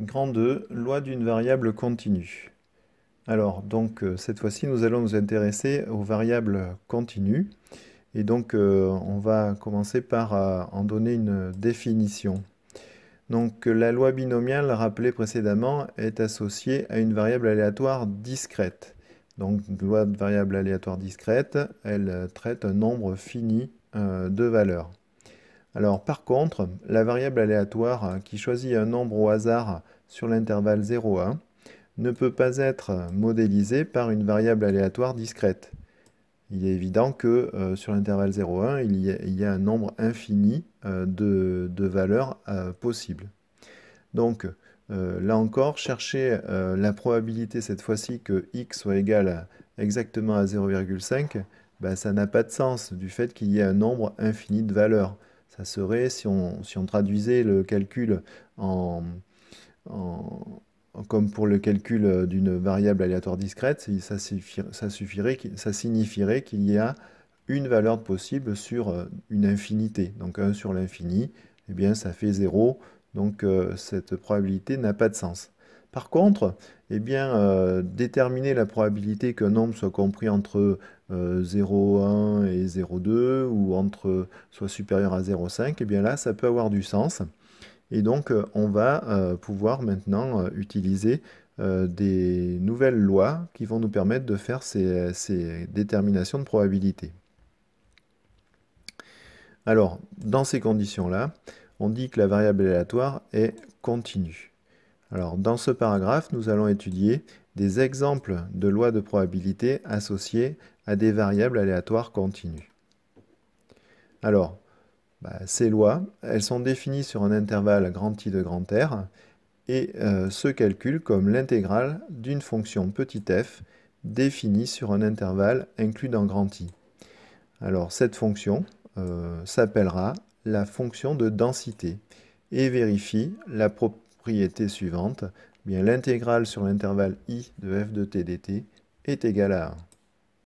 Grand 2, loi d'une variable continue. Alors, donc, cette fois-ci, nous allons nous intéresser aux variables continues. Et donc, on va commencer par en donner une définition. Donc, la loi binomiale, rappelée précédemment, est associée à une variable aléatoire discrète. Donc, loi de variable aléatoire discrète, elle traite un nombre fini de valeurs. Alors par contre, la variable aléatoire qui choisit un nombre au hasard sur l'intervalle 0,1 ne peut pas être modélisée par une variable aléatoire discrète. Il est évident que sur l'intervalle 0,1, il y a un nombre infini de valeurs possibles. Donc là encore, chercher la probabilité cette fois-ci que x soit égal exactement à 0,5, ben, ça n'a pas de sens du fait qu'il y ait un nombre infini de valeurs. Ça serait, si on traduisait le calcul en, en- comme pour le calcul d'une variable aléatoire discrète, ça signifierait qu'il y a une valeur possible sur une infinité. Donc 1 sur l'infini, eh bien ça fait 0. Donc cette probabilité n'a pas de sens. Par contre, eh bien, déterminer la probabilité qu'un nombre soit compris entre 0,1 et 0,2 ou entre soit supérieur à 0,5, eh bien là, ça peut avoir du sens. Et donc, on va pouvoir maintenant utiliser des nouvelles lois qui vont nous permettre de faire ces déterminations de probabilité. Alors, dans ces conditions-là, on dit que la variable aléatoire est continue. Alors, dans ce paragraphe, nous allons étudier des exemples de lois de probabilité associées à des variables aléatoires continues. Alors, ces lois, elles sont définies sur un intervalle grand I de grand R et se calculent comme l'intégrale d'une fonction petit f définie sur un intervalle inclus dans grand I. Alors, cette fonction s'appellera la fonction de densité et vérifie la propriété suivante. Bien, l'intégrale sur l'intervalle I de f de t dt est égale à 1.